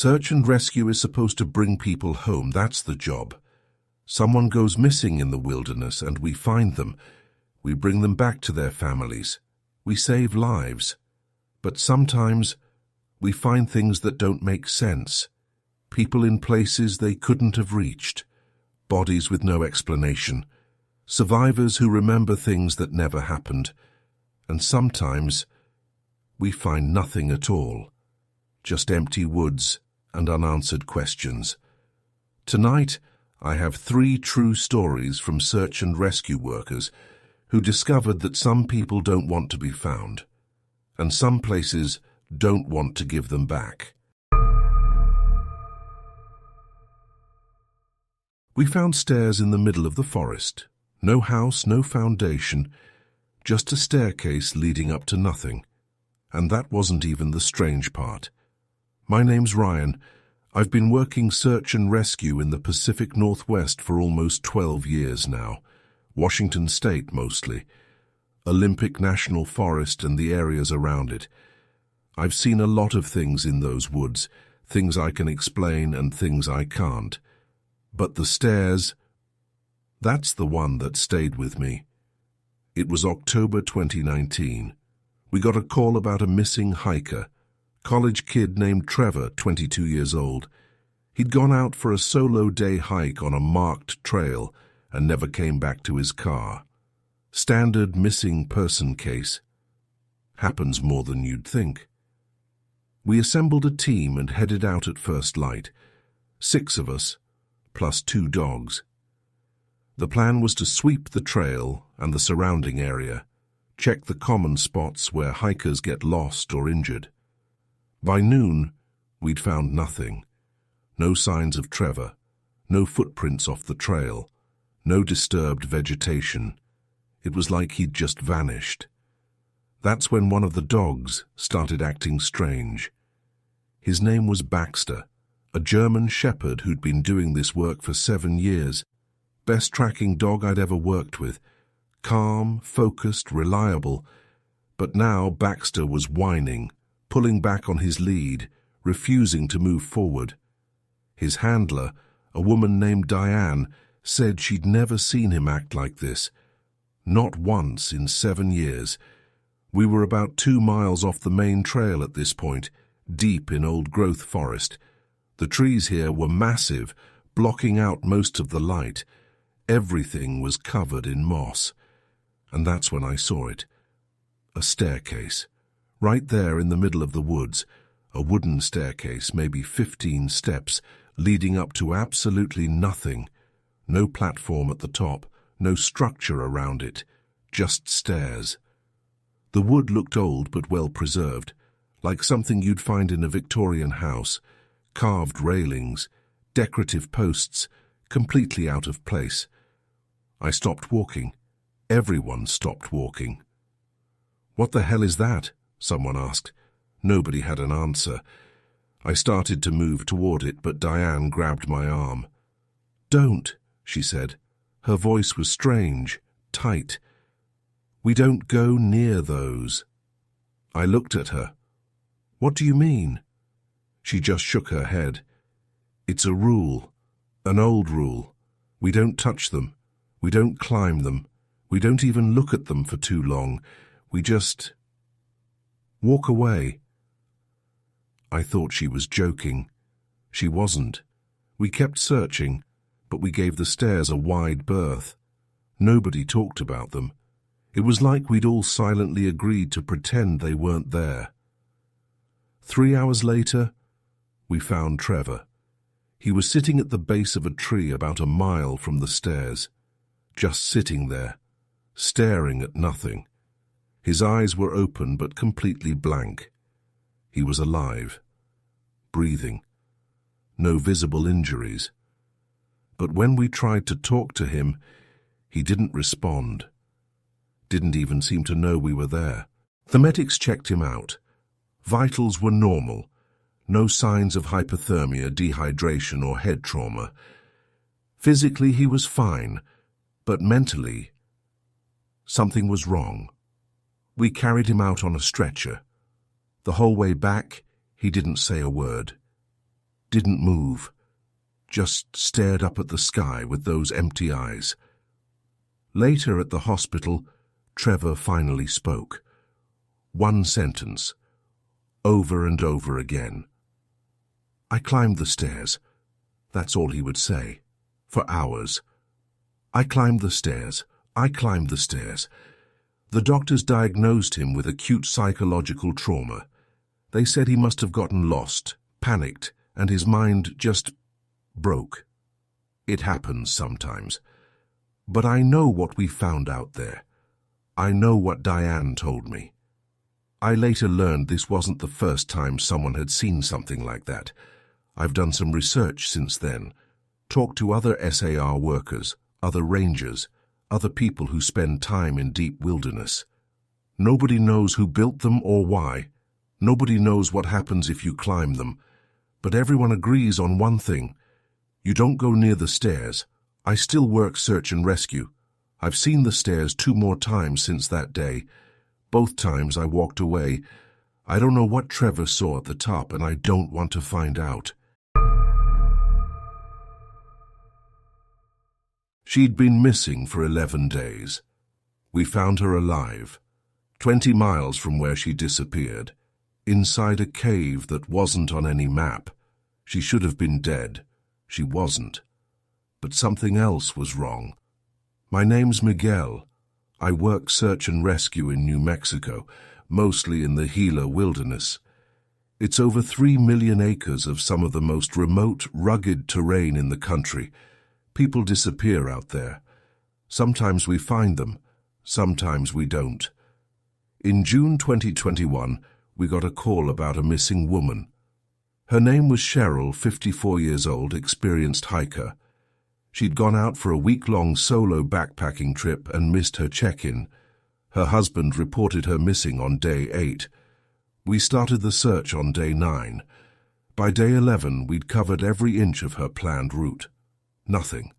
Search and rescue is supposed to bring people home. That's the job. Someone goes missing in the wilderness and we find them. We bring them back to their families. We save lives. But sometimes we find things that don't make sense. People in places they couldn't have reached. Bodies with no explanation. Survivors who remember things that never happened. And sometimes we find nothing at all. Just empty woods and unanswered questions. Tonight, I have 3 true stories from search and rescue workers who discovered that some people don't want to be found, and some places don't want to give them back. We found stairs in the middle of the forest. No house, no foundation, just a staircase leading up to nothing. And that wasn't even the strange part. My name's Ryan. I've been working search and rescue in the Pacific Northwest for almost 12 years now. Washington State mostly. Olympic National Forest and the areas around it. I've seen a lot of things in those woods, things I can explain and things I can't. But the stairs, that's the one that stayed with me. It was October 2019. We got a call about a missing hiker. College kid named Trevor, 22 years old. He'd gone out for a solo day hike on a marked trail and never came back to his car. Standard missing person case. Happens more than you'd think. We assembled a team and headed out at first light. 6 of us, plus 2 dogs. The plan was to sweep the trail and the surrounding area, check the common spots where hikers get lost or injured. By noon, we'd found nothing. No signs of Trevor, no footprints off the trail, no disturbed vegetation. It was like he'd just vanished. That's when one of the dogs started acting strange. His name was Baxter, a German shepherd who'd been doing this work for 7 years. Best tracking dog I'd ever worked with. Calm, focused, reliable. But now Baxter was whining, pulling back on his lead, refusing to move forward. His handler, a woman named Diane, said she'd never seen him act like this. Not once in 7 years. We were about 2 miles off the main trail at this point, deep in old-growth forest. The trees here were massive, blocking out most of the light. Everything was covered in moss. And that's when I saw it. A staircase. Right there in the middle of the woods, a wooden staircase, maybe 15 steps, leading up to absolutely nothing. No platform at the top, no structure around it, just stairs. The wood looked old but well preserved, like something you'd find in a Victorian house. Carved railings, decorative posts, completely out of place. I stopped walking. Everyone stopped walking. "What the hell is that?" someone asked. Nobody had an answer. I started to move toward it, but Diane grabbed my arm. "Don't," she said. Her voice was strange, tight. "We don't go near those." I looked at her. "What do you mean?" She just shook her head. "It's a rule, an old rule. We don't touch them. We don't climb them. We don't even look at them for too long. We just walk away." I thought she was joking. She wasn't. We kept searching, but we gave the stairs a wide berth. Nobody talked about them. It was like we'd all silently agreed to pretend they weren't there. 3 hours later, we found Trevor. He was sitting at the base of a tree about a mile from the stairs, just sitting there, staring at nothing. His eyes were open but completely blank. He was alive, breathing, no visible injuries. But when we tried to talk to him, he didn't respond, didn't even seem to know we were there. The medics checked him out. Vitals were normal, no signs of hypothermia, dehydration, or head trauma. Physically, he was fine, but mentally, something was wrong. We carried him out on a stretcher. The whole way back, he didn't say a word. didn't move, just stared up at the sky with those empty eyes. Later at the hospital, Trevor finally spoke. One sentence, over and over again. I climbed the stairs. That's all he would say, for hours. I climbed the stairs. I climbed the stairs. The doctors diagnosed him with acute psychological trauma. They said he must have gotten lost, panicked, and his mind just broke. It happens sometimes. But I know what we found out there. I know what Diane told me. I later learned this wasn't the first time someone had seen something like that. I've done some research since then, talked to other SAR workers, other rangers, other people who spend time in deep wilderness. Nobody knows who built them or why. Nobody knows what happens if you climb them. But everyone agrees on one thing. You don't go near the stairs. I still work search and rescue. I've seen the stairs 2 more times since that day. Both times I walked away. I don't know what Trevor saw at the top, and I don't want to find out. She'd been missing for 11 days. We found her alive, 20 miles from where she disappeared, inside a cave that wasn't on any map. She should have been dead. She wasn't. But something else was wrong. My name's Miguel. I work search and rescue in New Mexico, mostly in the Gila wilderness. It's over 3 million acres of some of the most remote, rugged terrain in the country. People disappear out there. Sometimes we find them, sometimes we don't. In June 2021, we got a call about a missing woman. Her name was Cheryl, 54 years old, experienced hiker. She'd gone out for a week-long solo backpacking trip and missed her check-in. Her husband reported her missing on day 8. We started the search on day 9. By day 11, we'd covered every inch of her planned route. Nothing.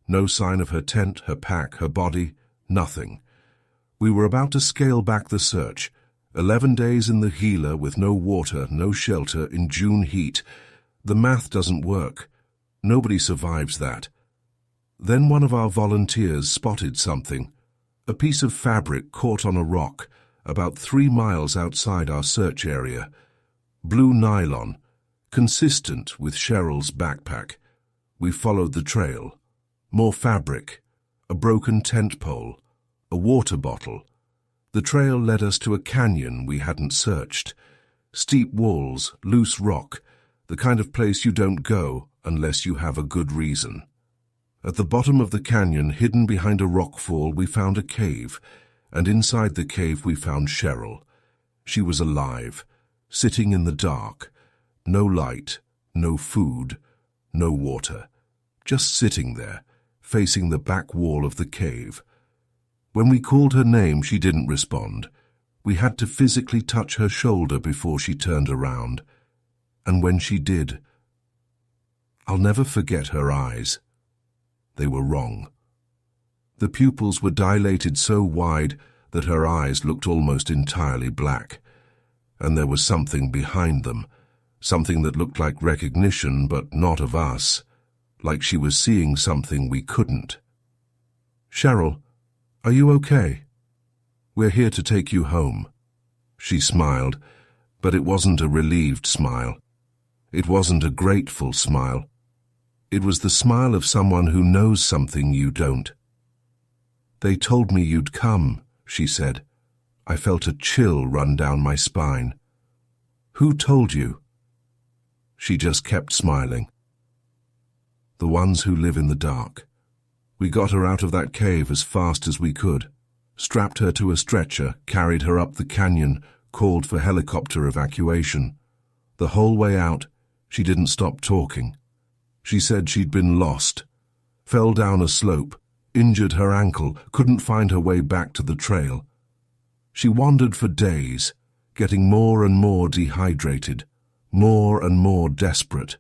No sign of her tent, her pack, her body, nothing. We were about to scale back the search. 11 days in the Gila with no water, no shelter, in June heat. The math doesn't work. Nobody survives that. Then one of our volunteers spotted something. A piece of fabric caught on a rock, about 3 miles outside our search area. Blue nylon, consistent with Cheryl's backpack. We followed the trail. More fabric, a broken tent pole, a water bottle. The trail led us to a canyon we hadn't searched. Steep walls, loose rock, the kind of place you don't go unless you have a good reason. At the bottom of the canyon, hidden behind a rockfall, we found a cave, and inside the cave we found Cheryl. She was alive, sitting in the dark. No light, no food, no water. Just sitting there, facing the back wall of the cave. When we called her name, she didn't respond. We had to physically touch her shoulder before she turned around. And when she did, I'll never forget her eyes. They were wrong. The pupils were dilated so wide that her eyes looked almost entirely black. And there was something behind them, something that looked like recognition but not of us, like she was seeing something we couldn't. "Cheryl, are you okay? We're here to take you home." She smiled, but it wasn't a relieved smile. It wasn't a grateful smile. It was the smile of someone who knows something you don't. "They told me you'd come," she said. I felt a chill run down my spine. "Who told you?" She just kept smiling. "The ones who live in the dark." We got her out of that cave as fast as we could, strapped her to a stretcher, carried her up the canyon, called for helicopter evacuation. The whole way out, she didn't stop talking. She said she'd been lost, fell down a slope, injured her ankle, couldn't find her way back to the trail. She wandered for days, getting more and more dehydrated, more and more desperate.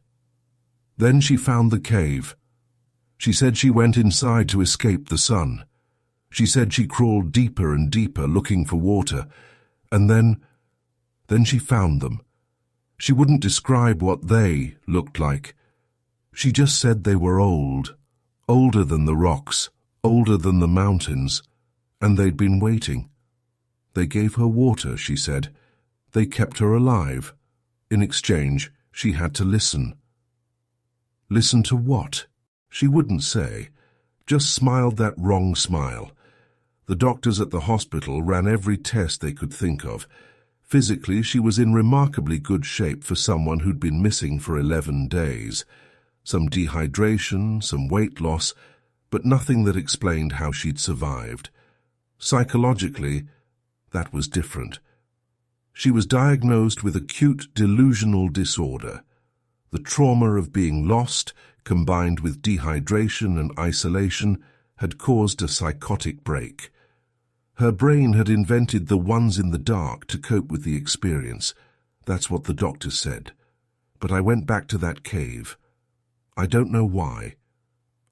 Then she found the cave. She said she went inside to escape the sun. She said she crawled deeper and deeper looking for water, and then she found them. She wouldn't describe what they looked like. She just said they were old, older than the rocks, older than the mountains, and they'd been waiting. They gave her water, she said. They kept her alive. In exchange, she had to listen. Listen to what? She wouldn't say, just smiled that wrong smile. The doctors at the hospital ran every test they could think of. Physically, she was in remarkably good shape for someone who'd been missing for 11 days. Some dehydration, some weight loss, but nothing that explained how she'd survived. Psychologically, that was different. She was diagnosed with acute delusional disorder. The trauma of being lost, combined with dehydration and isolation, had caused a psychotic break. Her brain had invented the ones in the dark to cope with the experience. That's what the doctor said. But I went back to that cave. I don't know why.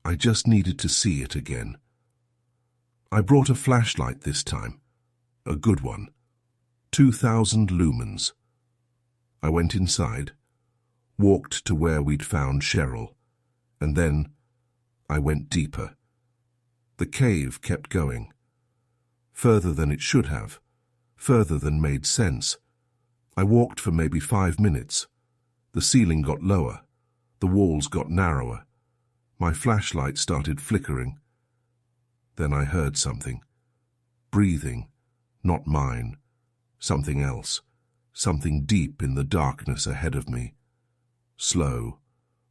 I just needed to see it again. I brought a flashlight this time. A good one. 2,000 lumens. I went inside, walked to where we'd found Cheryl, and then I went deeper. The cave kept going. Further than it should have, further than made sense. I walked for maybe 5 minutes. The ceiling got lower, the walls got narrower. My flashlight started flickering. Then I heard something. Breathing, not mine. Something else, something deep in the darkness ahead of me. Slow,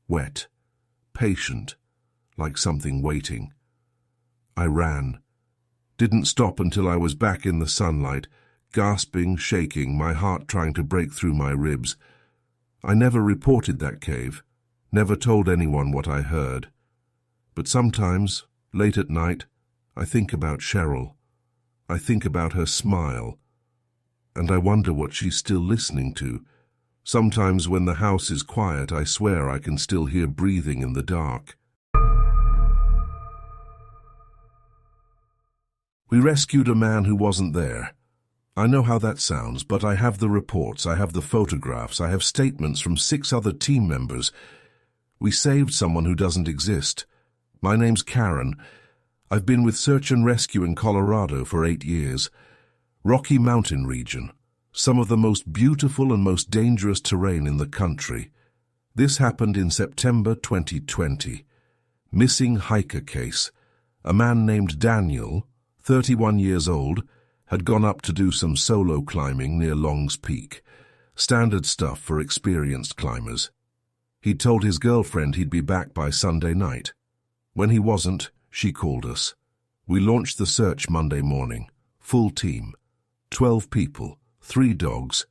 wet, patient, like something waiting. I ran. Didn't stop until I was back in the sunlight, gasping, shaking, my heart trying to break through my ribs. I never reported that cave, never told anyone what I heard. But sometimes, late at night, I think about Cheryl. I think about her smile, and I wonder what she's still listening to. Sometimes when the house is quiet, I swear I can still hear breathing in the dark. We rescued a man who wasn't there. I know how that sounds, but I have the reports, I have the photographs, I have statements from 6 other team members. We saved someone who doesn't exist. My name's Karen. I've been with Search and Rescue in Colorado for 8 years. Rocky Mountain region, some of the most beautiful and most dangerous terrain in the country. This happened in September 2020. Missing hiker case. A man named Daniel, 31 years old, had gone up to do some solo climbing near Long's Peak. Standard stuff for experienced climbers. He'd told his girlfriend he'd be back by Sunday night. When he wasn't, she called us. We launched the search Monday morning. Full team. 12 people, 3 dogs,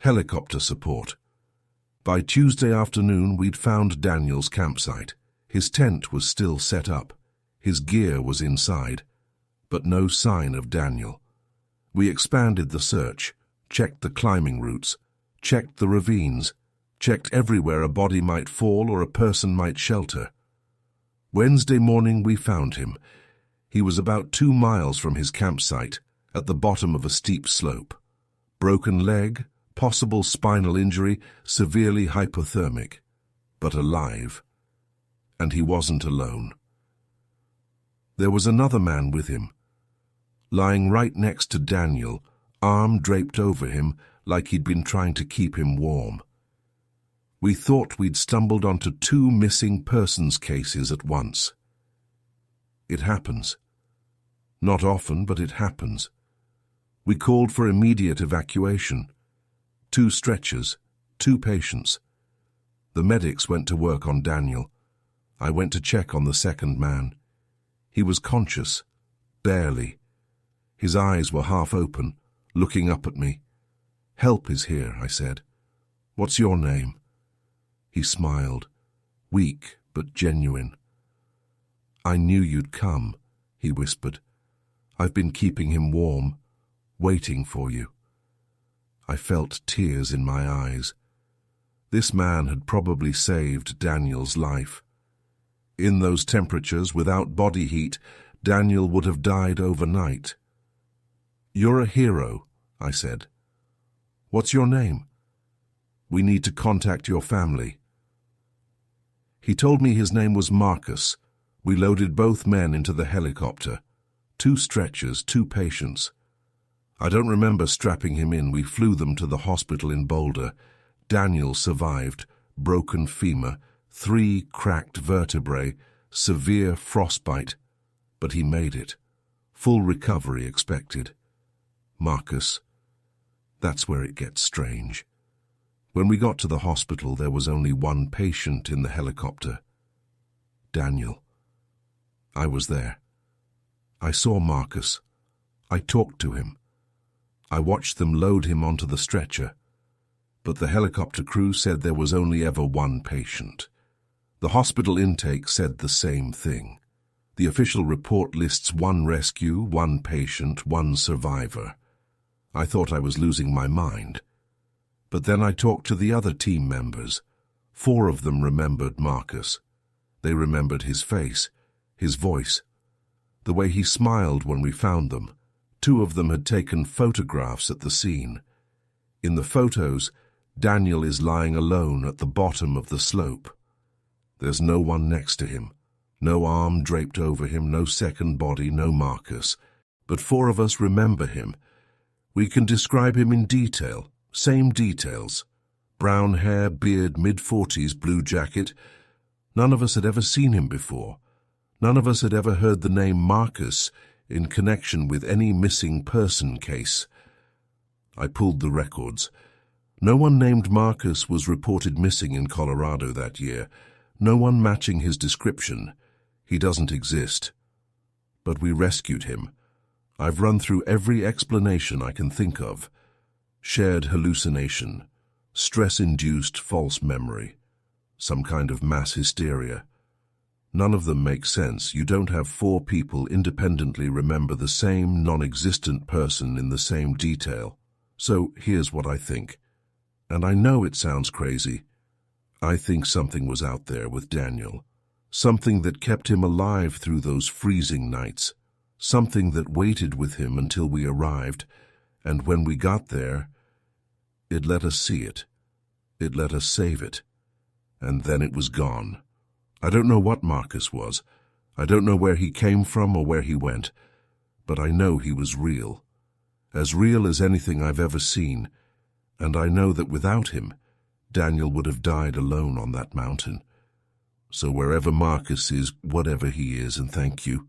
helicopter support. By Tuesday afternoon, we'd found Daniel's campsite. His tent was still set up. His gear was inside, but no sign of Daniel. We expanded the search, checked the climbing routes, checked the ravines, checked everywhere a body might fall or a person might shelter. Wednesday morning, we found him. He was about 2 miles from his campsite, at the bottom of a steep slope. Broken leg, possible spinal injury, severely hypothermic, but alive. And he wasn't alone. There was another man with him, lying right next to Daniel, arm draped over him like he'd been trying to keep him warm. We thought we'd stumbled onto 2 missing persons cases at once. It happens. Not often, but it happens. We called for immediate evacuation. 2 stretchers, 2 patients. The medics went to work on Daniel. I went to check on the second man. He was conscious, barely. His eyes were half open, looking up at me. "Help is here," I said. "What's your name?" He smiled, weak but genuine. "I knew you'd come," he whispered. "I've been keeping him warm, waiting for you." I felt tears in my eyes. This man had probably saved Daniel's life. In those temperatures, without body heat, Daniel would have died overnight. "You're a hero," I said. "What's your name?" We need to contact your family." He told me his name was Marcus. We loaded both men into the helicopter. 2 stretchers, 2 patients. I don't remember strapping him in. We flew them to the hospital in Boulder. Daniel survived, broken femur, 3 cracked vertebrae, severe frostbite, but he made it. Full recovery expected. Marcus. That's where it gets strange. When we got to the hospital, there was only 1 patient in the helicopter. Daniel. I was there. I saw Marcus. I talked to him. I watched them load him onto the stretcher. But the helicopter crew said there was only ever 1 patient. The hospital intake said the same thing. The official report lists 1 rescue, 1 patient, 1 survivor. I thought I was losing my mind. But then I talked to the other team members. 4 of them remembered Marcus. They remembered his face, his voice, the way he smiled when we found them. 2 of them had taken photographs at the scene. In the photos, Daniel is lying alone at the bottom of the slope. There's no one next to him, no arm draped over him, no second body, no Marcus. But 4 of us remember him. We can describe him in detail, same details. Brown hair, beard, mid-40s, blue jacket. None of us had ever seen him before. None of us had ever heard the name Marcus in connection with any missing person case. I pulled the records. No one named Marcus was reported missing in Colorado that year. No one matching his description. He doesn't exist. But we rescued him. I've run through every explanation I can think of. Shared hallucination, stress-induced false memory, some kind of mass hysteria. None of them make sense. You don't have 4 people independently remember the same non-existent person in the same detail. So here's what I think. And I know it sounds crazy. I think something was out there with Daniel. Something that kept him alive through those freezing nights. Something that waited with him until we arrived. And when we got there, it let us see it. It let us save it. And then it was gone. I don't know what Marcus was. I don't know where he came from or where he went. But I know he was real. As real as anything I've ever seen. And I know that without him, Daniel would have died alone on that mountain. So wherever Marcus is, whatever he is, and thank you,